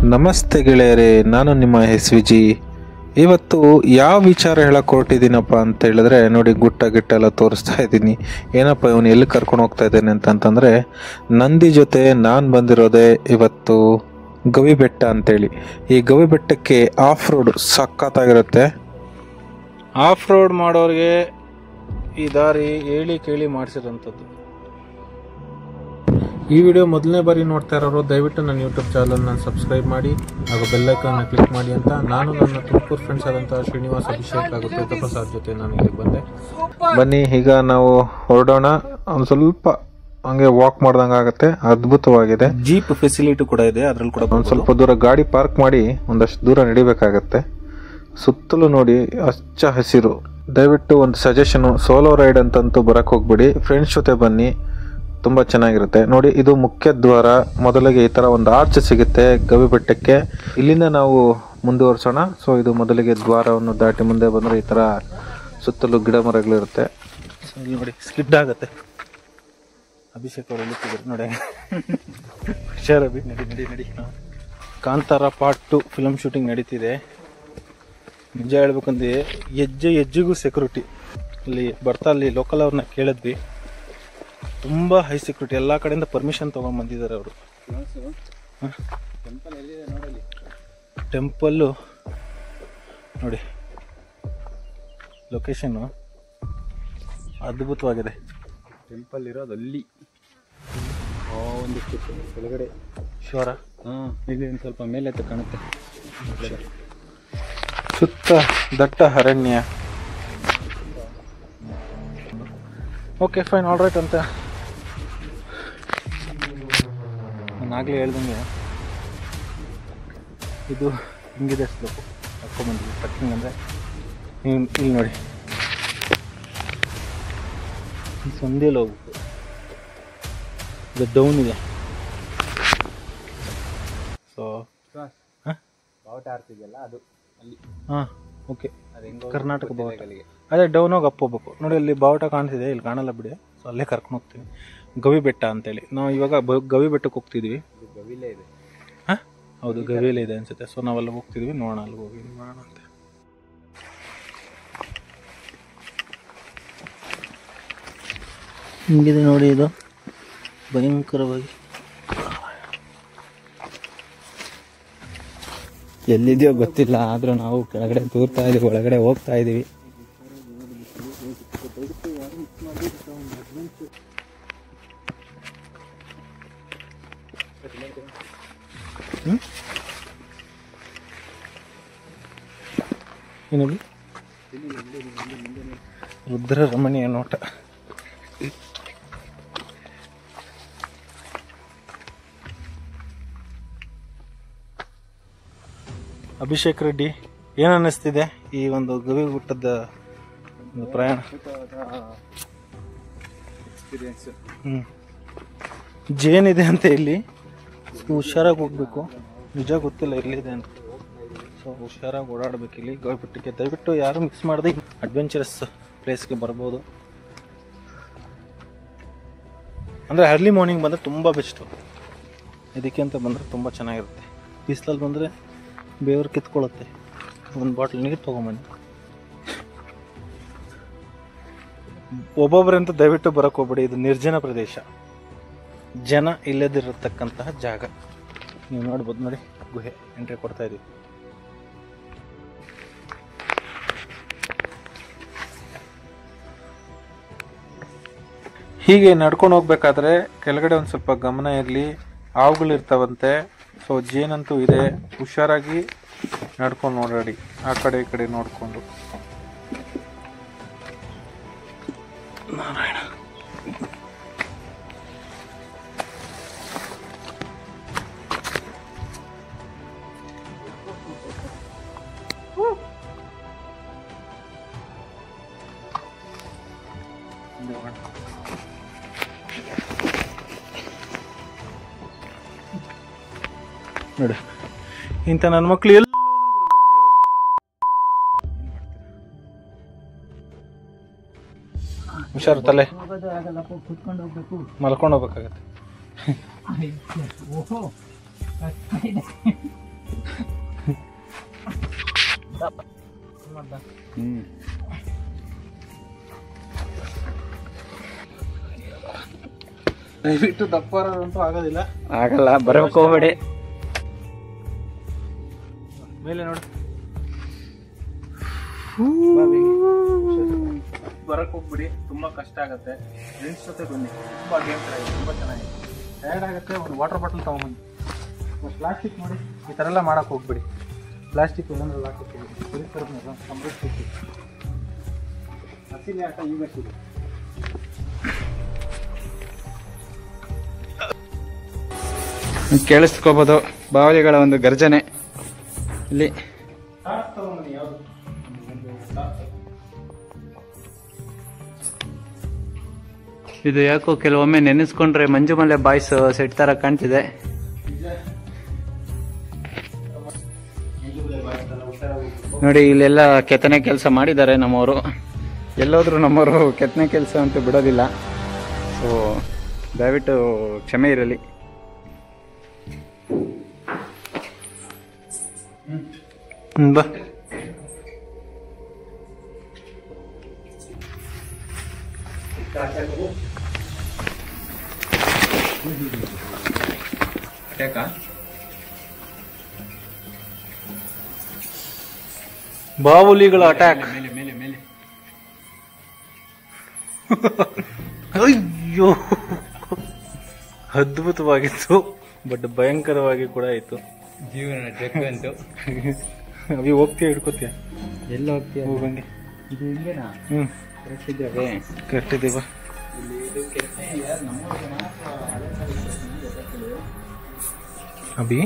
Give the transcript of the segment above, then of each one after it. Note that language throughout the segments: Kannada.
ನಮಸ್ತೆ ಗೆಳೆಯರೇ, ನಾನು ನಿಮ್ಮ SVG. ಇವತ್ತು ಯಾವ ವಿಚಾರ ಹೇಳಕ್ಕೆ ಹೊರಟಿದ್ದೀನಪ್ಪ ಅಂತ ಹೇಳಿದ್ರೆ, ನೋಡಿ ಗುಟ್ಟ ಗಿಟ್ಟ ಎಲ್ಲ ತೋರಿಸ್ತಾ ಇದ್ದೀನಿ. ಏನಪ್ಪ ಇವನು ಎಲ್ಲಿ ಕರ್ಕೊಂಡು ಹೋಗ್ತಾ ಇದ್ದೇನೆ ಅಂತಂತಂದರೆ, ನಂದಿ ಜೊತೆ ನಾನು ಬಂದಿರೋದೇ ಇವತ್ತು ಗವಿಬೆಟ್ಟ ಅಂತೇಳಿ. ಈ ಗವಿಬೆಟ್ಟಕ್ಕೆ ಆಫ್ ರೋಡ್ ಸಖತ್ತಾಗಿರುತ್ತೆ. ಆಫ್ ರೋಡ್ ಮಾಡೋರಿಗೆ ಈ ದಾರಿ ಹೇಳಿ ಕೇಳಿ ಮಾಡಿಸಿರೋಂಥದ್ದು. ಈ ವಿಡಿಯೋ ಮೊದಲನೇ ಬಾರಿ ನೋಡ್ತಾ ಇರೋರು ದಯವಿಟ್ಟು ನನ್ನ ಯೂಟ್ಯೂಬ್ ಚಾನಲ್ನ ಸಬ್ಸ್ಕ್ರೈಬ್ ಮಾಡಿ ಹಾಗೂ ಬೆಲ್ಲೈಕನ್ನ ಕ್ಲಿಕ್ ಮಾಡಿ ಅಂತ ನಾನು ನನ್ನ ತುಮಕೂರು ಫ್ರೆಂಡ್ಸ್ ಆದಂಥ ಶ್ರೀನಿವಾಸ್, ಅಭಿಷೇಕ್ ಹಾಗೂ ತೀರ್ಥಪ್ರಸಾದ್ ಜೊತೆ ನಾನು ಇಲ್ಲಿ ಬಂದೆ. ಬನ್ನಿ, ಈಗ ನಾವು ಹೊರಡೋಣ. ಒಂದು ಸ್ವಲ್ಪ ಹಂಗೆ ವಾಕ್ ಮಾಡ್ದಂಗೆ ಆಗುತ್ತೆ. ಅದ್ಭುತವಾಗಿದೆ. ಜೀಪ್ ಫೆಸಿಲಿಟಿ ಕೂಡ ಇದೆ, ಅದ್ರಲ್ಲಿ ಕೂಡ ಒಂದು ಸ್ವಲ್ಪ ದೂರ ಗಾಡಿ ಪಾರ್ಕ್ ಮಾಡಿ ಒಂದಷ್ಟು ದೂರ ನಡಿಬೇಕಾಗತ್ತೆ. ಸುತ್ತಲೂ ನೋಡಿ ಹಚ್ಚ ಹಸಿರು. ದಯವಿಟ್ಟು ಒಂದು ಸಜೆಷನು, ಸೋಲೋ ರೈಡ್ ಅಂತಂತೂ ಬರಕ್ಕೆ ಹೋಗ್ಬಿಡಿ, ಫ್ರೆಂಡ್ಸ್ ಜೊತೆ ಬನ್ನಿ, ತುಂಬ ಚೆನ್ನಾಗಿರುತ್ತೆ. ನೋಡಿ, ಇದು ಮುಖ್ಯ ದ್ವಾರ. ಮೊದಲಿಗೆ ಈ ಥರ ಒಂದು ಆರ್ಚ್ ಸಿಗುತ್ತೆ ಗವಿಬೆಟ್ಟಕ್ಕೆ. ಇಲ್ಲಿಂದ ನಾವು ಮುಂದುವರ್ಸೋಣ. ಸೊ ಇದು ಮೊದಲಿಗೆ ದ್ವಾರವನ್ನು ದಾಟಿ ಮುಂದೆ ಬಂದರೆ ಈ ಥರ ಸುತ್ತಲೂ ಗಿಡ ಮರಗಳಿರುತ್ತೆ. ಸೊ ಇಲ್ಲಿ ನೋಡಿ, ಸ್ಕಿಡ್ ಆಗುತ್ತೆ. ಅಭಿಷೇಕ್ ಅವರು ಎಲ್ಲಿದ್ದಾರೆ ನೋಡಿ. ಹುಷಾರ್ ಅಭಿ, ನಡಿ ನಡಿ ನಡಿ. ಕಾಂತಾರ ಪಾರ್ಟ್ 2 ಫಿಲಮ್ ಶೂಟಿಂಗ್ ನಡೀತಿದೆ. ನಿಜ ಹೇಳ್ಬೇಕಂದ್ರೆ ಹೆಜ್ಜೆಗೂ ಸೆಕ್ಯೂರಿಟಿ. ಅಲ್ಲಿ ಬರ್ತಾ ಅಲ್ಲಿ ಲೋಕಲ್ ಅವ್ರನ್ನ ಕೇಳಿದ್ವಿ, ತುಂಬ ಹೈ ಸೆಕ್ಯೂರಿಟಿ. ಎಲ್ಲ ಕಡೆಯಿಂದ ಪರ್ಮಿಷನ್ ತೊಗೊಂಡು ಬಂದಿದ್ದಾರೆ ಅವರು. ಟೆಂಪಲ್ಲು ನೋಡಿ, ಲೊಕೇಶನ್ನು ಅದ್ಭುತವಾಗಿದೆ. ಟೆಂಪಲ್ ಇರೋದು ಅಲ್ಲಿ ಒಂದಿಷ್ಟು ಕೆಳಗಡೆ ಶಿವರ. ಇಲ್ಲಿ ಒಂದು ಸ್ವಲ್ಪ ಮೇಲೆ ಕಾಣುತ್ತೆ. ಸುತ್ತ ದಟ್ಟ ಅರಣ್ಯ. ಓಕೆ ಫೈನ್, ಆಲ್ ರೈಟ್ ಅಂತ ನಾನಾಗಲೇ ಹೇಳ್ದಂಗೆ ಇದು ಹಿಂಗಿದೆ ಸ್ಲೋಪು. ಹಾಕ್ಕೊಂಬಂದಿದ್ವಿ ಟ್ರಕ್ಕಿಂಗ್ ಅಂದರೆ ಇಲ್ಲಿ ನೋಡಿ, ಈ ಸಂದೇಲಿ ಹೋಗ್ಬೇಕು. ಇದು ಡೌನ್ ಇದೆ. ಸೊ ಬಾವುಟ ಆರ್ತಿದೆಯಲ್ಲ ಅದು ಅಲ್ಲಿ. ಹಾಂ ಓಕೆ, ಕರ್ನಾಟಕ ಬಾವುಟ. ಅದೇ ಡೌನ್ ಹೋಗಿ ಅಪ್ ಹೋಗ್ಬೇಕು. ನೋಡಿ, ಅಲ್ಲಿ ಬಾವುಟ ಕಾಣ್ತಿದೆ, ಇಲ್ಲಿ ಕಾಣಲ್ಲ ಬಿಡಿ. ಸೊ ಅಲ್ಲೇ ಕರ್ಕೊಂಡು ಹೋಗ್ತೀವಿ, ಗವಿಬೆಟ್ಟ ಅಂತೇಳಿ. ನಾವು ಇವಾಗ ಗವಿಬೆಟ್ಟಕ್ಕೆ ಹೋಗ್ತಿದ್ವಿ. ಗವಿಲೇ ಇದೆ. ಹಾಂ ಹೌದು, ಗವಿಲೇ ಇದೆ ಅನ್ಸುತ್ತೆ. ಸೊ ನಾವೆಲ್ಲ ಹೋಗ್ತಿದ್ವಿ, ನೋಡೋಣ, ಅಲ್ಲಿಗೆ ಹೋಗಿ ಮಾಡೋಣ ಅಂತ. ಹಿಂಗಿದೆ ನೋಡಿ, ಇದು ಭಯಂಕರವಾಗಿ ಎಲ್ಲಿದೆಯೋ ಗೊತ್ತಿಲ್ಲ, ಆದರೂ ನಾವು ಕೆಳಗಡೆ ತೂರ್ತಾ ಇದೀವಿ, ಒಳಗಡೆ ಹೋಗ್ತಾ ಇದೀವಿ. ಏನದು? ರುದ್ರ ರಮಣೀಯ ನೋಟ. ಅಭಿಷೇಕ್ ರೆಡ್ಡಿ, ಏನು ಅನ್ನಿಸ್ತಿದೆ ಈ ಒಂದು ಗವಿಗುಟ್ಟದ ಪ್ರಯಾಣ? ಎಕ್ಸ್ಪೀರಿಯನ್ಸ್. ಜೇನಿದೆ ಅಂತ ಇಲ್ಲಿ, ಹುಷಾರಾಗಿ ಹೋಗ್ಬೇಕು. ನಿಜ ಗೊತ್ತಿಲ್ಲ ಎಲ್ಲಿದೆ ಅಂತ. ಸೊ ಹುಷಾರಾಗಿ ಓಡಾಡಬೇಕು ಇಲ್ಲಿ ಗವಿಬೆಟ್ಟಕ್ಕೆ. ದಯವಿಟ್ಟು ಯಾರು ಮಿಕ್ಸ್ ಮಾಡದೆ ಅಡ್ವೆಂಚರಸ್ ಪ್ಲೇಸ್ಗೆ ಬರ್ಬೋದು. ಅಂದರೆ ಅರ್ಲಿ ಮಾರ್ನಿಂಗ್ ಬಂದರೆ ತುಂಬ ಬೆಸ್ಟು. ಇದಕ್ಕೆ ಅಂತ ಬಂದರೆ ತುಂಬ ಚೆನ್ನಾಗಿರುತ್ತೆ. ಬಿಸಿಲಲ್ಲಿ ಬಂದರೆ ಬೇವರು ಕಿತ್ಕೊಳ್ಳುತ್ತೆ. ಒಂದು ಬಾಟ್ಲ್ ನೀರು ತೊಗೊಂಬನ್ನಿ. ಒಬ್ಬೊಬ್ಬರಂತೂ ದಯವಿಟ್ಟು ಬರೋಕ್ಕೆ ಹೋಗ್ಬೇಡಿ. ಇದು ನಿರ್ಜನ ಪ್ರದೇಶ, ಜನ ಇಲ್ಲದಿರತಕ್ಕಂತಹ ಜಾಗ. ನೀವು ನೋಡ್ಬೋದು, ನೋಡಿ ಗುಹೆ ಎಂಟ್ರಿ ಕೊಡ್ತಾ ಇದೀವಿ. ಹೀಗೆ ನಡ್ಕೊಂಡು ಹೋಗ್ಬೇಕಾದ್ರೆ ಕೆಳಗಡೆ ಒಂದು ಸ್ವಲ್ಪ ಗಮನ ಇರಲಿ, ಹಾವುಗಳಿರ್ತಾವಂತೆ. ಸೊ ಜೇನಂತೂ ಇದೆ, ಹುಷಾರಾಗಿ ನಡ್ಕೊಂಡು ನೋಡಾಡಿ, ಆ ಕಡೆ ಈ ಕಡೆ ನೋಡಿಕೊಂಡು. ನಾರಾಯಣ, ನೋಡಿ, ಇಂಥ ನನ್ನ ಮಕ್ಳು ಎಲ್ಲ ಹುಷಾರು, ತಲೆ ಮಲ್ಕೊಂಡು ಹೋಗ್ಬೇಕಾಗತ್ತೆ. ದಯವಿಟ್ಟು ದಪ್ಪ ಅಂತೂ ಆಗೋದಿಲ್ಲ. ಆಗಲ್ಲ, ಬರಬೇಕು ಹೋಗ್ಬೇಡಿ. ಮೇಲೆ ನೋಡಿ, ಬರಕ್ ಹೋಗ್ಬಿಡಿ, ತುಂಬಾ ಕಷ್ಟ ಆಗತ್ತೆ. ಫ್ರೆಂಡ್ಸ್ ಜೊತೆ ಬನ್ನಿ, ತುಂಬಾ ಗೇಮ್ ಚೆನ್ನಾಗಿದೆ, ತುಂಬಾ ಚೆನ್ನಾಗಿದೆ. ಟಯರ್ಡ್ ಆಗುತ್ತೆ. ಒಂದು ವಾಟರ್ ಬಾಟಲ್ ತಗೊಂಬನ್ನಿ. ಪ್ಲಾಸ್ಟಿಕ್ ನೋಡಿ, ಈ ಥರ ಎಲ್ಲ ಮಾಡಕ್ ಹೋಗ್ಬಿಡಿ. ಪ್ಲಾಸ್ಟಿಕ್ ಒಂದೊಂದ್ರಲ್ಲಿ ಹಾಕೋಗ್ಬಿಡಿ. ಸಂರಕ್ಷಿಸಿ ಹಸಿಲೆ ಆಟ ಈಗ ಸಿಗುತ್ತೆ. ಕೇಳಿಸ್ಕೋಬಹುದು ಬಾವಲಿಗಳ ಒಂದು ಗರ್ಜನೆ ಇಲ್ಲಿ. ಇದು ಯಾಕೋ ಕೆಲವೊಮ್ಮೆ ನೆನೆಸ್ಕೊಂಡ್ರೆ ಮಂಜುಮಲೆ ಬಾಯ್ಸ್ ಸೆಟ್ ತರ ಕಾಣ್ತಿದೆ. ನೋಡಿ ಇಲ್ಲೆಲ್ಲ ಕೆತ್ತನೆ ಕೆಲಸ ಮಾಡಿದ್ದಾರೆ ನಮ್ಮವರು. ಎಲ್ಲೋದ್ರು ನಮ್ಮವರು ಕೆತ್ತನೆ ಕೆಲಸ ಅಂತೂ ಬಿಡೋದಿಲ್ಲ. ಸೊ ದಯವಿಟ್ಟು ಕ್ಷಮೆ ಇರಲಿ. ಬಾ ಬಾವುಲಿಗಳ ಅಟ್ಯಾಕ್. ಅಯ್ಯೋ, ಅದ್ಭುತವಾಗಿತ್ತು, ಬಟ್ ಭಯಂಕರವಾಗಿ ಕೂಡ ಆಯ್ತು. ಜೀವನ ಟ್ರೆಕ್ ಅಂತೂ. ಅವಿ ಹೋಗ್ತೀಯ, ಹಿಡ್ಕೋತೀಯ? ಎಲ್ಲ ಹೋಗ್ತೀಯ? ಹೋಗಂಗೆ. ಇದು ಹಿಂಗೇನಾ? ಕರೆಕ್ಟ್ ಇದ್ದಾವೆ. ಕರೆಕ್ಟ್ ಇದೀವ. ಅಭಿ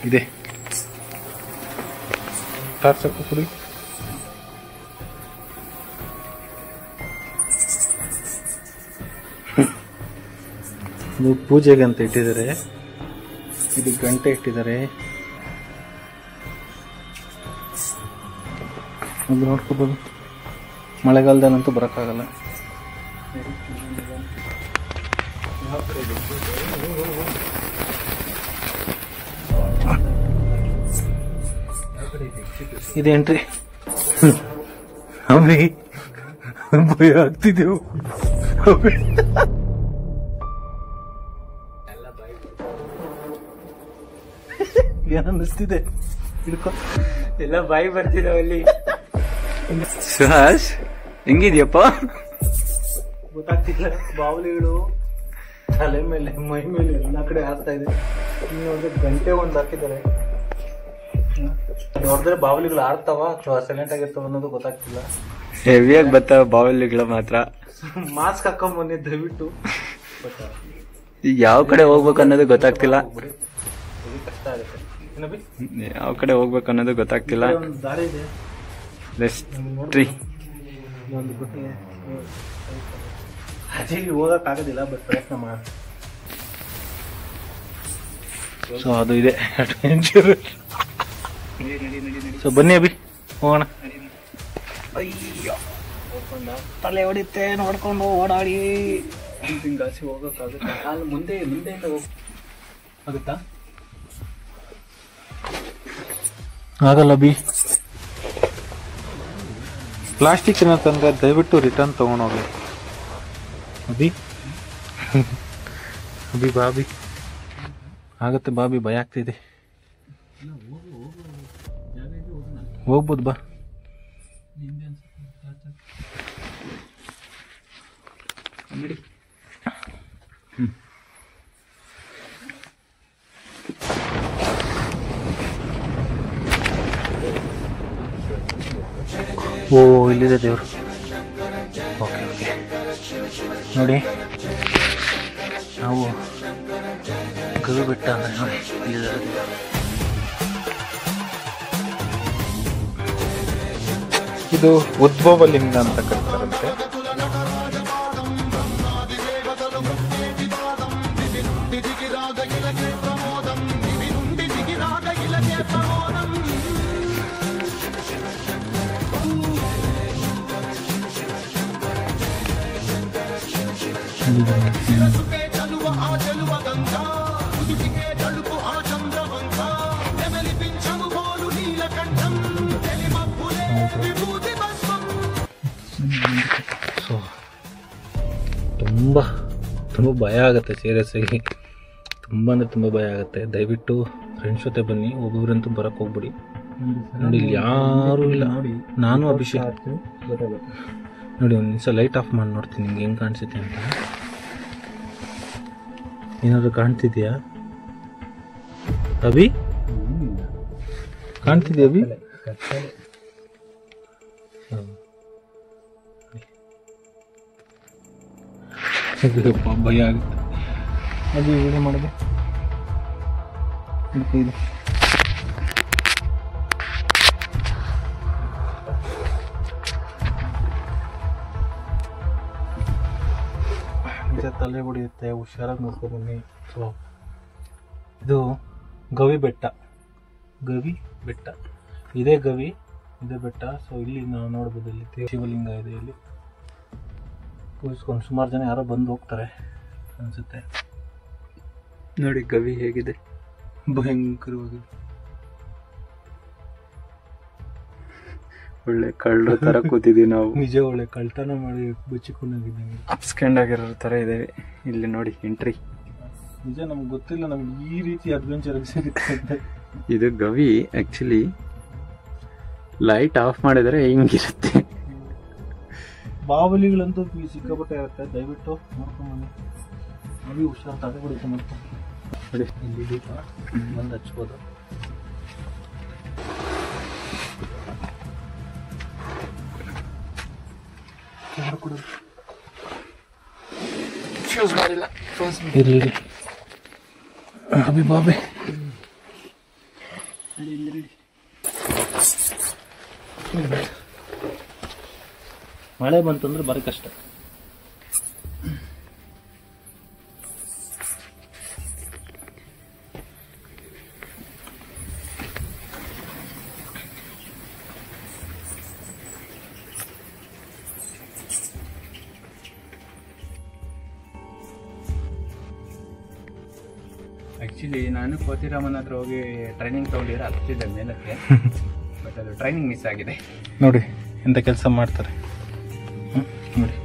ಇದೆ ಟಾರ್ಚ್ ಕುಡಿ. ಇದು ಪೂಜೆಗೆ ಅಂತ ಇಟ್ಟಿದ್ದಾರೆ. ಇದು ಗಂಟೆ ಇಟ್ಟಿದ್ದಾರೆ. ಅದು ನೋಡ್ಕೋಬಹುದು. ಮಳೆಗಾಲದಲ್ಲಂತೂ ಬರೋಕ್ಕಾಗಲ್ಲ. ಇದು ಎಂಟ್ರಿ. ಅಮ್ಮಿ ಭಯ ಆಗ್ತಿದ್ದೆವು. ಏನನ್ನಿಸ್ತಿದೆ? ಹಿಡ್ಕೊ. ಎಲ್ಲ ಬಾಯಿ ಬರ್ತಿದಾವಲ್ಲಿ. ಸುಹಾಸ್ ಹೆಂಗಿದ್ಯಪ್ಪ? ಗೊತ್ತಾಗ್ತಿಲ್ಲ. ಬಾವಲಿಗಳು ತಲೆ ಮೇಲೆ, ಮೈ ಮೇಲೆ ಎಲ್ಲ ಕಡೆ ಹಾಕ್ತಾ ಇದೆ. ಇನ್ನು ಗಂಟೆ ಒಂದು ಹಾಕಿದ್ದಾರೆ. ನೋಡಿದ್ರೆ ಬಾವಲಿಗಳು ಆಡ್ತಾವ ಅಥವಾ ಸೈಲೆಂಟ್ ಆಗಿರ್ತಾವ ಅನ್ನೋದು ಗೊತ್ತಾಗ್ತಿಲ್ಲ. ಹೆವಿಯಾಗಿ ಬರ್ತಾವ ಬಾವಲಿಗಳು ಮಾತ್ರ. ಮಾಸ್ಕ್ ಹಾಕೊಂಡ್ ಬನ್ನಿ ದಯವಿಟ್ಟು. ಯಾವ ಕಡೆ ಹೋಗ್ಬೇಕು ಅನ್ನೋದು ಗೊತ್ತಾಗ್ತಿಲ್ಲ. ಕಷ್ಟ ಆಗುತ್ತೆ. ಯಾವ ಕಡೆ ಹೋಗ್ಬೇಕು ಅನ್ನೋದು ಗೊತ್ತಾಗ್ತಿಲ್ಲ. ಒಂದು ದಾರಿ ಇದೆ. ಅದೇ ಹೋಗಕ್ ಆಗೋದಿಲ್ಲ, ಬಟ್ ಪ್ರಯತ್ನ ಮಾಡ. ಸೊ ಅದು ಇದೆ ಅಡ್ವೆಂಚರ್. ಸೊ ಬನ್ನಿ ಅಭಿ, ಹೋಗೋಣ. ತಲೆ ಹೊಡಿತೆ ನೋಡ್ಕೊಂಡು ಓಡಾಡಿ. ಹಿಂಗಾಸಿ ಹೋಗಕ್ಕಾಗುತ್ತೆ. ಅಲ್ಲಿ ಮುಂದೆಯಿಂದ ಆಗುತ್ತಾ? ಆಗಲ್ಲ ಅಭಿ. ಪ್ಲಾಸ್ಟಿಕ್ ಏನ ತಂದ್ರೆ ದಯವಿಟ್ಟು ರಿಟರ್ನ್ ತಗೊಂಡೋಗಿ ಅಭಿ. ಅಭಿ ಬಾಬಿ ಆಗತ್ತೆ. ಬಾಬಿ ಭಯ ಆಗ್ತಿದೆ. ಹೋಗ್ಬೋದು ಬಾ. ಓ ಇಲ್ಲಿದೆ ದೇವರು. ಓಕೆ ಓಕೆ ನೋಡಿ, ನಾವು ಗವಿ ಬೆಟ್ಟ ಅಂದ್ರೆ ನೋಡಿ ಇಲ್ಲಿದೆ. ಇದು ಉದ್ಭವ ಲಿಂಗ ಅಂತ ಕರೀತಾರಂತೆ. ಸೊ ತುಂಬ ತುಂಬ ಭಯ ಆಗುತ್ತೆ, ಸೀರಿಯಸ್ ಆಗಿ ತುಂಬ ಅಂದರೆ ತುಂಬ ಭಯ ಆಗುತ್ತೆ. ದಯವಿಟ್ಟು ಫ್ರೆಂಡ್ಸ್ ಜೊತೆ ಬನ್ನಿ, ಒಬ್ಬೊಬ್ರಂತೂ ಬರೋಕ್ಕೆ ಹೋಗ್ಬಿಡಿ. ನೋಡಿ ಇಲ್ಲಿ ಯಾರೂ ಇಲ್ಲ. ನಾನು ಅಭಿಷೇಕ್ ನೋಡಿ ಒಂದು ನಿಮಿಷ ಲೈಟ್ ಆಫ್ ಮಾಡಿ ನೋಡ್ತೀನಿ ನಿಮ್ಗೆ ಹೆಂಗೆ ಕಾಣಿಸುತ್ತೆ ಅಂತ. ಏನಾದ್ರು ಕಾಣ್ತಿದ್ಯಾ ಅಭಿ? ಕಾಣ್ತಿದ್ಯಾ ಅಭಿ? ಭಯ ಆಗುತ್ತೆ. ಅದು ವಿಡಿಯೋ ಮಾಡಿದೆ ಇದು ತಲೆ ಹೊಡೆಯುತ್ತೆ, ಹುಷಾರಾಗಿ ನೋಡ್ಕೊಂಡು ಬನ್ನಿ. ಸೊ ಇದು ಗವಿ ಬೆಟ್ಟ, ಇದೇ ಗವಿ, ಇದೇ ಬೆಟ್ಟ. ಸೊ ಇಲ್ಲಿ ನಾವು ನೋಡ್ಬೋದು, ಇಲ್ಲಿ ಶಿವಲಿಂಗ ಇದೆ. ಇಲ್ಲಿ ಕೂರಿಸ್ಕೊಂಡು ಸುಮಾರು ಜನ ಯಾರೋ ಬಂದು ಹೋಗ್ತಾರೆ ಅನಿಸುತ್ತೆ. ನೋಡಿ ಗವಿ ಹೇಗಿದೆ, ಭಯಂಕರವಾಗಿದೆ. ಒಳ್ಳೆ ಕಳ್ಳ ತರ ಕೂತಿದೀವಿ ನಾವು. ನಿಜ ಒಳ್ಳೆ ಕಳ್ತನ ಮಾಡಿ ಬಚ್ಚಿಕೊಂಡಿದ್ದೀವಿ, ಅಪ್ಸ್ಕೆಂಡ್ ಆಗಿರೋ ತರ ಇದ್ದೇವೆ. ಇಲ್ಲಿ ನೋಡಿ ಎಂಟ್ರಿ. ನಿಜ ನಮ್ಗೆ ಗೊತ್ತಿಲ್ಲ ನಮ್ಗೆ ಈ ರೀತಿ ಅಡ್ವೆಂಚರ್ ಸಿಗುತ್ತೆ. ಇದು ಗವಿ. ಆಕ್ಚುಲಿ ಲೈಟ್ ಆಫ್ ಮಾಡಿದರೆ ಹಿಂಗಿರುತ್ತೆ. ಬಾವಲಿಗಳಂತೂ ಸಿಕ್ಕಾಪಟ್ಟೆ ಇರುತ್ತೆ. ದಯವಿಟ್ಟು ನೋಡ್ಕೊಂಡು ಬನ್ನಿ. ನಮಗೆ ಹುಷಾರು ತಡೆ ಹೊಡಿತು. ಮತ್ತೆ ನೋಡಿ ಇಲ್ಲಿ ದೀಪ ಬಂದು ಹಚ್ಬೋದು. ಇರ್ಲಿ ಅಭಿ ಬಾಬೆ. ಮಳೆ ಬಂತಂದ್ರೆ ಬರೀ ಕಷ್ಟ. ಆಕ್ಚುಲಿ ನಾನು ಕೋತಿರಾಮನ್ ಹತ್ರ ಹೋಗಿ ಟ್ರೈನಿಂಗ್ ತಗೊಂಡಿದ್ರೆ ಹತ್ತಿದ್ದೆ ಮೇಲಕ್ಕೆ, ಬಟ್ ಅದು ಟ್ರೈನಿಂಗ್ ಮಿಸ್ ಆಗಿದೆ. ನೋಡಿ ಎಂಥ ಕೆಲಸ ಮಾಡ್ತಾರೆ ನೋಡಿ.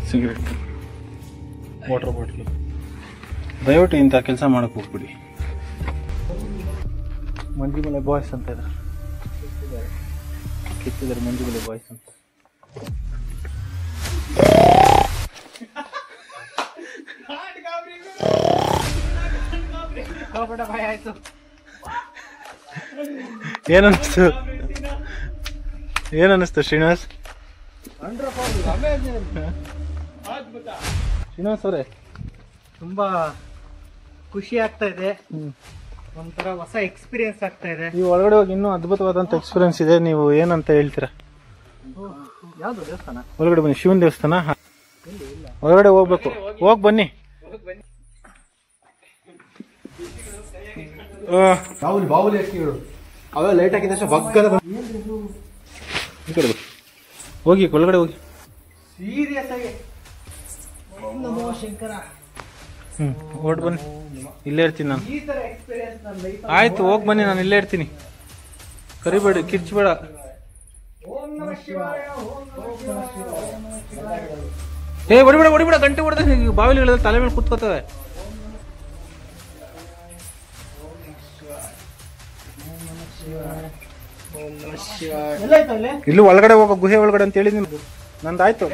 Cigarette, water bottle. ದಯವಿಟ್ಟು ಇಂಥ ಕೆಲಸ ಮಾಡಕ್ಕೆ ಹೋಗ್ಬಿಡಿ. ಮಂಜುಮಲೆ ಬಾಯ್ಸ್ ಅಂತ ಇದ್ದಾರೆ, ಕಿತ್ತಿದ್ದಾರೆ ಮಂಜುಮಲೆ ಬಾಯ್ಸ್ ಅಂತ. ಏನನ್ನಿಸ್ತು ಶ್ರೀನಿವಾಸ್? ಶ್ರೀನಿವಾಸ್ ಅವರೇ, ತುಂಬಾ ಖುಷಿ ಆಗ್ತಾ ಇದೆ. ಒಂಥರ ಹೊಸ ಎಕ್ಸ್ಪೀರಿಯನ್ಸ್ ಆಗ್ತಾ ಇದೆ. ನೀವು ಒಳಗಡೆ ಹೋಗಿ ಇನ್ನೂ ಅದ್ಭುತವಾದಂತ ಎಕ್ಸ್ಪೀರಿಯನ್ಸ್ ಇದೆ. ನೀವು ಏನಂತ ಹೇಳ್ತೀರಾ? ಯಾವ್ದು ದೇವಸ್ಥಾನ? ಒಳಗಡೆ ಬನ್ನಿ, ಶಿವನ್ ದೇವಸ್ಥಾನ. ಒಳಗಡೆ ಹೋಗ್ಬೇಕು, ಹೋಗ್ ಬನ್ನಿ. ಬಾವುಲಿ ಅಕ್ಕಿಗಳು ಅವೆಲ್ಲ ಲೈಟ್ ಹಾಕಿದ ಹೋಗಿ ಒಳಗಡೆ ಹೋಗಿ. ಸೀರಿಯಸ್ ಆಗಿ ನಮೋ ಶಂಕರ. ಹೊರಟು ಬನ್ನಿ, ಇಲ್ಲೇ ಇರ್ತೀನಿ ನಾನು. ಈ ತರ ಎಕ್ಸ್ಪೀರಿಯನ್ಸ್ ನನ್ನ ಲೈಫ್. ಆಯ್ತು ಹೋಗಿ ಬನ್ನಿ, ನಾನು ಇಲ್ಲೇ ಇರ್ತೀನಿ. ಕರಿಬೇಡಿ, ಕಿರ್ಚ್ಬೇಡ. ಓಂ ನಮಃ ಶಿವಾಯ, ಓಂ ನಮಃ ಶಿವಾಯ, ಓಂ ನಮಃ ಶಿವಾಯ. ಹೊಡಿಬೇಡ, ಗಂಟೆ ಹೊಡೆದ ಬಾವಿಲಿಗಳ ತಲೆ ಮೇಲೆ ಕೂತ್ಕೋತವೆ. ಇಲ್ಲೂ ಒಳಗಡೆ ಹೋಗೋ, ಗುಹೆ ಒಳಗಡೆ ಅಂತ ಹೇಳಿ ನಿಮ್ದು. ನಂದಾಯ್ತು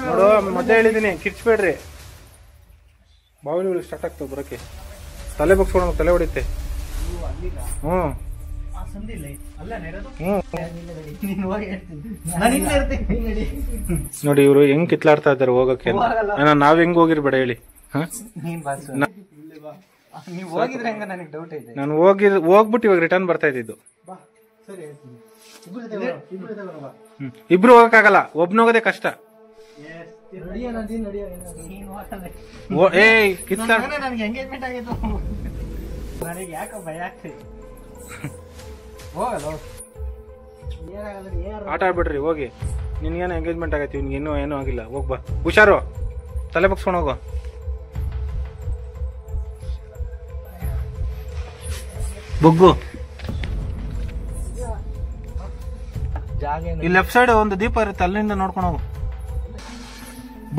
ನೋಡು, ಮೊದಲೇ ಹೇಳಿದೀನಿ, ಕಿರ್ಚ್ಬೇಡ್ರಿ. ಬಾವಿಲಿಗಳು ಸ್ಟಾರ್ಟ್ ಆಗ್ತವೆ ಬರೋಕೆ. ತಲೆ ಬಗ್ಸ್ಕೊಂಡು ತಲೆ ಹೊಡಿತೆ. ನೋಡಿ ಇವರು ಹೆಂಗ್ ಕಿತ್ಲಾಡ್ತಾ ಇದಾರೆ ಹೋಗಕ್ಕೆ. ನಾವ್ ಹೆಂಗ್ ಹೋಗಿರ್ಬೇಡ ಹೇಳಿ. ನಾನು ಹೋಗ್ಬಿಟ್ಟು ಇವಾಗ ರಿಟರ್ನ್ ಬರ್ತಾ ಇದ್ದಿದ್ದು. ಇಬ್ರು ಹೋಗಕ್ಕಾಗಲ್ಲ, ಒಬ್ನೋಗೋದೇ ಕಷ್ಟ. ಎಂಗೇಜ್ಮೆಂಟ್ ಆಗಿತ್ತು ನನಗೆ, ಯಾಕೋ ಭಯ ಆಗ್ತದೆ. ಆಟ ಆಡ್ಬಿಡ್ರಿ ಹೋಗಿ. ನಿನ್ಗೇನು ಎಂಗೇಜ್ಮೆಂಟ್ ಆಗೈತಿ, ಇವ್ನಿಗೆ ಇನ್ನೂ ಏನೂ ಆಗಿಲ್ಲ. ಹೋಗ್ಬಾ, ಹುಷಾರು, ತಲೆ ಬಗ್ಸ್ಕೊಂಡು ಹೋಗು. ಬೊಗ್ಗು, ಈ ಲೆಫ್ಟ್ ಸೈಡ್ ಒಂದು ದೀಪ ಇರುತ್ತೆ, ಅಲ್ಲಿಂದ ನೋಡ್ಕೊಂಡು ಹೋಗು.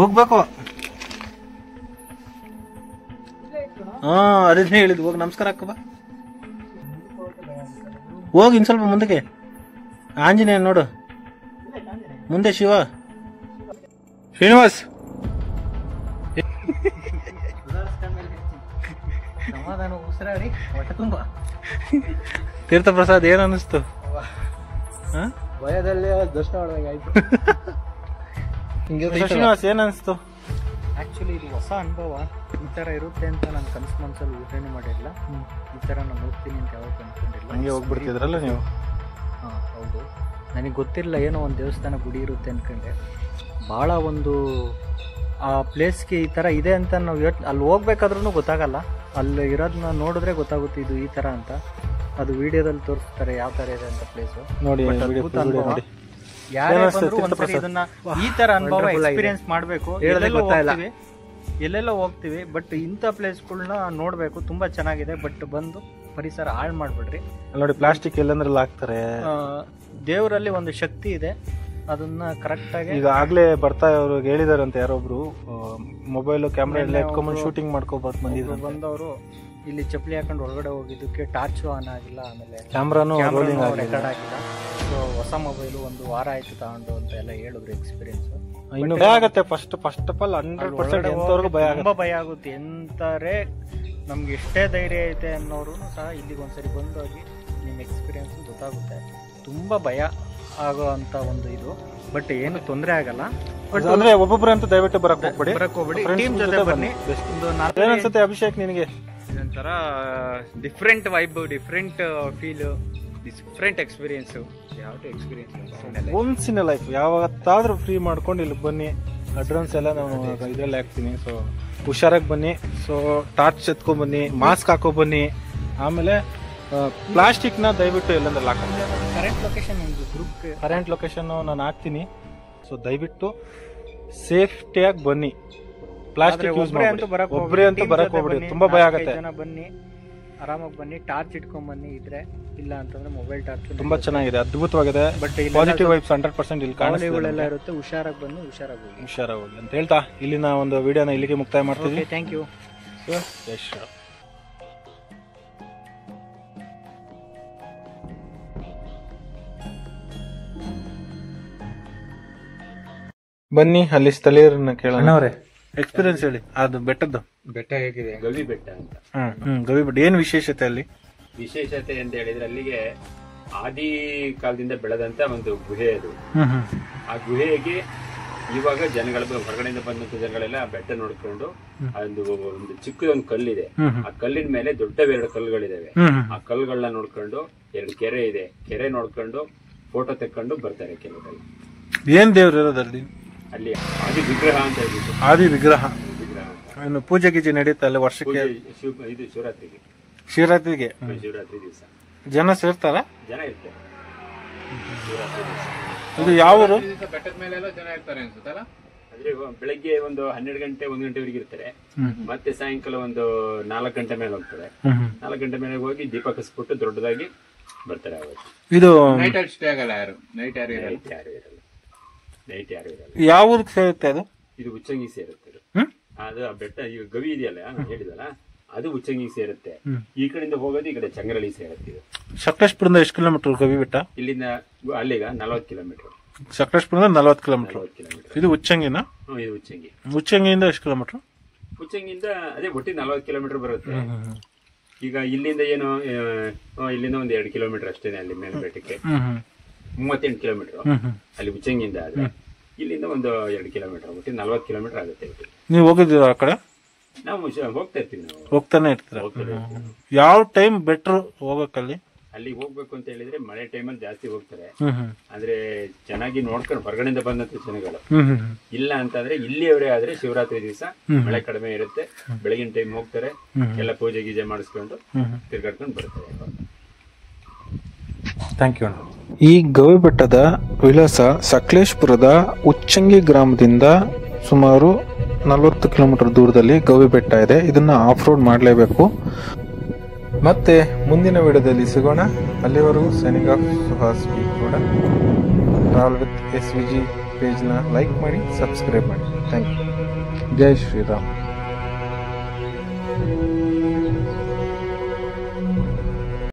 ಬೊಗ್ಬೇಕು. ಹಾ, ಅದನ್ನೇ ಹೇಳಿದ್. ಹೋಗಿ ನಮಸ್ಕಾರ ಹಾಕ ಬಾ. ಹೋಗಿ ಇನ್ ಸ್ವಲ್ಪ ಮುಂದಕ್ಕೆ. ಆಂಜನೇಯ ನೋಡು, ಮುಂದೆ ಶಿವ. ಶ್ರೀನಿವಾಸ್, ಸಮಾಧಾನ ಉಸಿರಾಡಿ ಹೊಟ್ಟೆ ತುಂಬ. ತೀರ್ಥ ಪ್ರಸಾದ್ ಏನ್ ಅನಿಸ್ತು? ಭಯದಲ್ಲೇ ದರ್ಶನ ಮಾಡಿದಾಗ ಆಯ್ತು. ಶ್ರೀನಿವಾಸ್ ಏನ್ ಅನಿಸ್ತು? ಆಕ್ಚುಲಿ ಇದು ಹೊಸ ಅನುಭವ. ಈ ತರ ಇರುತ್ತೆ ಅಂತ ನಾನು ಕನಸು ಮನಸ್ಸಲ್ಲಿ ಊಹೆನೂ ಮಾಡಿಲ್ಲ. ಈ ತರ ನಾನು ಹೋಗ್ತೀನಿ ಅಂತ ಯಾವಾಗ ಅನ್ಕೊಂಡಿಲ್ಲ. ಹಂಗೆ ಹೋಗ್ಬಿಡ್ತಿದ್ರಲ್ಲ ನೀವು? ಹಾ, ಹೌದು. ನನಗೆ ಗೊತ್ತಿರಲಿಲ್ಲ, ಏನೋ ಒಂದು ದೇವಸ್ಥಾನ ಗುಡಿ ಇರುತ್ತೆ ಅನ್ಕೊಂಡೆ. ಭಾಳ ಒಂದು ಆ ಪ್ಲೇಸ್ಗೆ ಈ ಥರ ಇದೆ ಅಂತ ನಾವು ಅಲ್ಲಿ ಹೋಗ್ಬೇಕಾದ್ರೂ ಗೊತ್ತಾಗಲ್ಲ. ಅಲ್ಲಿ ಇರೋದನ್ನ ನೋಡಿದ್ರೆ ಗೊತ್ತಾಗುತ್ತೆ ಇದು ಈ ಥರ ಅಂತ. ಅದು ವಿಡಿಯೋದಲ್ಲಿ ತೋರಿಸ್ತಾರೆ ಯಾವ ಥರ ಇದೆ ಅಂತ ಪ್ಲೇಸು. ನೋಡಿ, ಯಾರೇ ಬಂದ್ರು ಒಂದ್ಸರಿ ಇದನ್ನ ಈ ತರ ಅನುಭವ ಎಕ್ಸ್ಪೀರಿಯನ್ಸ್ ಮಾಡ್ಬೇಕು. ಎಲ್ಲೆಲ್ಲೋ ಹೋಗ್ತೀವಿ, ಬಟ್ ಇಂಥ ಪ್ಲೇಸ್ಗಳನ್ನ ನೋಡ್ಬೇಕು. ತುಂಬಾ ಚೆನ್ನಾಗಿದೆ, ಬಟ್ ಬಂದು ಪರಿಸರ ಹಾಳು ಮಾಡ್ಬಿಡ್ರಿ. ನೋಡಿ, ಪ್ಲಾಸ್ಟಿಕ್ ಎಲ್ಲಂದ್ರಲ್ಲಿ ಹಾಕ್ತಾರೆ. ದೇವರಲ್ಲಿ ಒಂದು ಶಕ್ತಿ ಇದೆ, ಅದನ್ನ ಕರೆಕ್ಟ್ ಆಗಿ ಈಗ ಆಗ್ಲೇ ಬರ್ತಾ ಅವ್ರಿಗೆ ಹೇಳಿದಾರಂತೆ ಯಾರೊಬ್ರು, ಮೊಬೈಲ್ ಕ್ಯಾಮ್ರಾ ಎಲ್ಲ ಇಟ್ಕೊಂಡ್ಬಂದು ಶೂಟಿಂಗ್ ಮಾಡ್ಕೋಬಾರ್ದು ಬಂದಿದ್ರು. ಬಂದವರು ಇಲ್ಲಿ ಚಪ್ಪಲಿ ಹಾಕೊಂಡು ಒಳಗಡೆ ಹೋಗಿದ್ದಕ್ಕೆ ಟಾರ್ಚು ಆನ್ ಆಗಿಲ್ಲ, ಆಮೇಲೆ ಕ್ಯಾಮ್ರಾನು ರೆಕಾರ್ಡ್ ಆಗಿಲ್ಲ. ಸೊ ಹೊಸ ಮೊಬೈಲು 1 ವಾರ ಆಯ್ತು ತಗೊಂಡು ಅಂತ ಎಲ್ಲ ಹೇಳಿದ್ರು ಎಕ್ಸ್ಪೀರಿಯನ್ಸ್. ಇನ್ನು ಭಯ ಆಗುತ್ತೆ. ಫಸ್ಟ್ ಆಫ್ ಆಲ್ 100% ಎಂತವ್ರಿಗೂ ಭಯ ಆಗುತ್ತೆ. ತುಂಬಾ ಭಯ ಆಗುತ್ತೆ. ಎಂತಾರೆ ನಮ್ಗೆ ಎಷ್ಟೇ ಧೈರ್ಯ ಐತೆ ಅನ್ನೋರು ಸಹ ಇಲ್ಲಿಗೆ ಒಂದ್ಸರಿ ಬಂದೋಗಿ ನಿಮ್ಮ ಎಕ್ಸ್ಪೀರಿಯನ್ಸ್ ಗೊತ್ತಾಗುತ್ತೆ. ತುಂಬಾ ಭಯ ಆಗೋ ಅಂತ ಒಂದು ಇದು, ಬಟ್ ಏನು ತೊಂದರೆ ಆಗಲ್ಲ. ಬಟ್ ಅಂದ್ರೆ ಒಬ್ಬೊಬ್ಬರಂತೂ ದಯವಿಟ್ಟು ಬರಕ್ ಹೋಗ್ಬೇಡಿ, ಟೀಮ್ ಜೊತೆ ಬನ್ನಿ. ಏನನ್ಸುತ್ತೆ ಅಭಿಷೇಕ್ ನಿನಗೆ? ಇದೊಂಥರ different vibe, different feel, different experience. ಯಾವ್ದು ಎಕ್ಸ್ಪೀರಿಯನ್ಸ್ ಒನ್ಸ್ ಇನ್ ಲೈಫ್. ಯಾವತ್ತಾದ್ರೂ ಫ್ರೀ ಮಾಡ್ಕೊಂಡು ಇಲ್ಲಿ ಬನ್ನಿ. ಅಡ್ವಾನ್ಸ್ ಎಲ್ಲ ನಾನು ಇದ್ರಲ್ಲಿ ಹಾಕ್ತೀನಿ. ಸೊ ಹುಷಾರಾಗಿ ಬನ್ನಿ. ಸೊ ಟಾರ್ಚ್ ಎತ್ಕೊಂಡ್ ಬನ್ನಿ, ಮಾಸ್ಕ್ ಹಾಕೋ ಬನ್ನಿ. ಆಮೇಲೆ ಪ್ಲಾಸ್ಟಿಕ್ ನ ದಯವಿಟ್ಟು ಎಲ್ಲಂದ್ರಲ್ಲಿ ಹಾಕಿ. ಕರೆಂಟ್ ಲೊಕೇಶನ್ ನಾನು ಹಾಕ್ತೀನಿ. ಸೊ ದಯವಿಟ್ಟು ಸೇಫ್ಟಿಯಾಗಿ ಬನ್ನಿ. ಪ್ಲಾಸ್ಟಿಕ್ ಯೂಸ್ ಮಾಡಿ ಒಬ್ಬರೇ ಅಂತೂ ಬರಕ್ ಹೋಗ್ಬಿಡಿ, ತುಂಬಾ ಭಯ ಆಗುತ್ತೆ. ಬನ್ನಿ, ಆರಾಮಾಗಿ ಬನ್ನಿ. ಟಾರ್ಚ್ ಇಟ್ಕೊಂಡ್ ಬನ್ನಿ. ಇದ್ರೆ ಇಲ್ಲ ಅಂತಂದ್ರೆ ಮೊಬೈಲ್ ಟಾರ್ಚ್ ತುಂಬಾ ಚೆನ್ನಾಗಿದೆ, ಅದ್ಭುತವಾಗಿದೆ. ಬಟ್ ಪಾಸಿಟಿವ್ ವೈಬ್ಸ್ 100% ಇಲ್ಲಿ ಕಾಣಿಸ್ತಾ ಇರುತ್ತೆ. ಹುಷಾರಾಗಿ ಬನ್ನಿ, ಹುಷಾರಾಗಿ ಹೋಗಿ ಅಂತ ಹೇಳ್ತಾ ಇಲ್ಲಿನ ಒಂದು ವಿಡಿಯೋನ ಇಲ್ಲಿಗೆ ಮುಕ್ತಾಯ ಮಾಡ್ತೀವಿ. Thank you. ಬನ್ನಿ ಅಲ್ಲಿ ಸ್ಥಳೀಯರನ್ನ ಕೇಳೋಣ. ಎಕ್ಸ್ಪೀರಿಯನ್ಸ್ ಹೇಳಿ, ಅದು ಬೆಟ್ಟದ್ದು. ಬೆಟ್ಟ ಹೇಗಿದೆ? ಗವಿ ಬೆಟ್ಟ ಅಂತ. ಗವಿ ಬೆಟ್ಟ ಏನ್ ವಿಶೇಷತೆ ಅಲ್ಲಿ? ವಿಶೇಷತೆ ಅಂತ ಹೇಳಿದ್ರೆ ಅಲ್ಲಿಗೆ ಆದಿ ಕಾಲದಿಂದ ಬೆಳೆದಂತ ಒಂದು ಗುಹೆ ಅದು. ಆ ಗುಹೆಗೆ ಇವಾಗ ಜನಗಳ ಹೊರಗಡೆಯಿಂದ ಬಂದಂತ ಜನಗಳೆಲ್ಲ ಬೆಟ್ಟ ನೋಡ್ಕೊಂಡು ಒಂದು ಚಿಕ್ಕದೊಂದು ಕಲ್ಲಿದೆ. ಆ ಕಲ್ಲಿನ ಮೇಲೆ ದೊಡ್ಡವೆರಡು ಕಲ್ಲುಗಳಿದಾವೆ. ಆ ಕಲ್ಲುಗಳನ್ನ ನೋಡ್ಕೊಂಡು 2 ಕೆರೆ ಇದೆ. ಕೆರೆ ನೋಡ್ಕೊಂಡು ಫೋಟೋ ತೆಕ್ಕೊಂಡು ಬರ್ತಾರೆ ಕೆಲವರು. ಏನ್ ದೇವ್ರು ಇರೋದಲ್ಲಿ? ಅಲ್ಲಿ ಆದಿ ವಿಗ್ರಹ ಅಂತ ಹೇಳ್ಬಿಟ್ಟು. ಆದಿ ವಿಗ್ರಹ. ಪೂಜೆ ಗೀಜೆ ನಡೆಯುತ್ತೆ ಅಲ್ಲಿ ವರ್ಷಕ್ಕೆ? ಇದು ಶಿವರಾತ್ರಿಗೆ. ಶಿವರಾತ್ರಿಗೆ ದಿವಸ ಜನ ಸೇರ್ತಾರ? ಜನ ಇರ್ತಾರೆ ಶಿವರಾತ್ರಿ ದಿವಸ. ಇದು ಯಾವ ಬೆಟ್ಟದ ಮೇಲೆ ಜನ ಇರ್ತಾರೆ ಅನ್ಸುತ್ತಲ್ಲ. ಅಂದ್ರೆ ಬೆಳಗ್ಗೆ ಒಂದು 12 ಗಂಟೆ 1 ಗಂಟೆವರೆಗೆ ಇರ್ತಾರೆ. ಮತ್ತೆ ಸಾಯಂಕಾಲ ಒಂದು 4 ಗಂಟೆ ಮೇಲೆ ಹೋಗ್ತಾರೆ. 4 ಗಂಟೆ ಮೇಲೆ ಹೋಗಿ ದೀಪ ಕಸ್ಬಿಟ್ಟು ದೊಡ್ಡದಾಗಿ ಬರ್ತಾರೆ. ಅವತ್ತು ಇದು ನೈಟ್ ಸ್ಟೇ ಆಗಲ್ಲ. ಯಾರು ನೈಟ್ ಯಾರು ಇರಲ್ಲ. ಯಾವ ಊರಿಗೆ ಸೇರುತ್ತೆ ಅದು? ಇದು ಉಚ್ಚಂಗಿ ಸೇರುತ್ತೆ. ಅದು ಆ ಬೆಟ್ಟ ಈಗ ಗವಿ ಇದೆಯಲ್ಲ ಹೇಳಿದಲ್ಲ, ಅದು ಉಚ್ಚಂಗಿ ಸೇರುತ್ತೆ. ಈ ಕಡೆಯಿಂದ ಹೋಗೋದು ಈ ಕಡೆ ಚಂಗ್ರಳ್ಳಿ ಸೇರುತ್ತೆ. ಸಕಲೇಶ್ಪುರದಿಂದ ಎಷ್ಟು ಕಿಲೋಮೀಟರ್ ಗವಿ ಬೆಟ್ಟ? ಇಲ್ಲಿಂದ ಅಲ್ಲಿಗ 40 ಕಿಲೋಮೀಟರ್. ಸಕಲೇಶ್ಪುರದಿಂದ 40 ಕಿಲೋಮೀಟರ್. ಇದು ಉಚ್ಚಂಗಿನ? ಇದು ಉಚ್ಚಂಗಿ. ಉಚ್ಚಂಗಿಯಿಂದ ಎಷ್ಟು ಕಿಲೋಮೀಟರ್? ಉಚ್ಚಂಗಿಯಿಂದ ಅದೇ ಒಟ್ಟಿ 40 ಕಿಲೋಮೀಟರ್ ಬರುತ್ತೆ. ಈಗ ಇಲ್ಲಿಂದ ಏನು ಇಲ್ಲಿಂದ ಒಂದು 2 ಕಿಲೋಮೀಟರ್ ಅಷ್ಟೇನೆ ಅಲ್ಲಿ ಮೇಲೆ ಬೆಟ್ಟಕ್ಕೆ. 38 ಕಿಲೋಮೀಟರ್ ಅಲ್ಲಿ ಉಚ್ಚಂಗಿಯಿಂದ. ಆದ್ರೆ ಇಲ್ಲಿಂದ ಒಂದು 2 ಕಿಲೋಮೀಟರ್ ಒಟ್ಟು 40 ಕಿಲೋಮೀಟರ್ ಆಗುತ್ತೆ. ನೀವು ಹೋಗಿದ್ದೀರಾ ಆ ಕಡೆ? ನಾವು ಹೋಗ್ತಾ ಇರ್ತೀವಿ. ನಾವು ಹೋಗ್ತಾನೆ ಇರ್ತೀರ? ಯಾವ ಟೈಮ್ ಬೆಟರ್ ಹೋಗಕ್ಕಲ್ಲಿ? ಅಲ್ಲಿ ಹೋಗ್ಬೇಕು ಅಂತ ಹೇಳಿದ್ರೆ ಮಳೆ ಟೈಮಲ್ಲಿ ಜಾಸ್ತಿ ಹೋಗ್ತಾರೆ. ಅಂದ್ರೆ ಚೆನ್ನಾಗಿ ನೋಡ್ಕೊಂಡು ಹೊರಗಡೆಯಿಂದ ಬಂದಂತ ಜನಗಳು. ಇಲ್ಲ ಅಂತಂದ್ರೆ ಇಲ್ಲಿಯವರೇ ಆದ್ರೆ ಶಿವರಾತ್ರಿ ದಿವಸ ಮಳೆ ಕಡಿಮೆ ಇರುತ್ತೆ. ಬೆಳಗಿನ ಟೈಮ್ ಹೋಗ್ತಾರೆ, ಎಲ್ಲ ಪೂಜೆ ಗೀಜೆ ಮಾಡಿಸ್ಕೊಂಡು ತಿರ್ಗಾಡ್ಕೊಂಡು ಬರ್ತಾರೆ. Thank you. ಈ ಗವಿ ಬೆಟ್ಟದ ವಿಳಾಸ ಸಕಲೇಶ್ಪುರದ ಉಚ್ಚಂಗಿ ಗ್ರಾಮದಿಂದ ಸುಮಾರು 40 ಕಿಲೋಮೀಟರ್ ದೂರದಲ್ಲಿ ಗವಿ ಬೆಟ್ಟ ಇದೆ. ಇದನ್ನ ಆಫ್ ರೋಡ್ ಮಾಡಲೇಬೇಕು. ಮತ್ತೆ ಮುಂದಿನ ವಿಡಿಯೋದಲ್ಲಿ ಸಿಗೋಣ. ಅಲ್ಲಿವರೆಗೂ ಸೈನಿಂಗ್ ಆಫ್ ಸುಹಾಸ್ ಬಿ ಕೂಡ. ಟ್ರಾವೆಲ್ ವಿತ್ SVG ಪೇಜ್ನ ಲೈಕ್ ಮಾಡಿ, ಸಬ್ಸ್ಕ್ರೈಬ್ ಮಾಡಿ. Thank you. ಜೈ ಶ್ರೀರಾಮ್.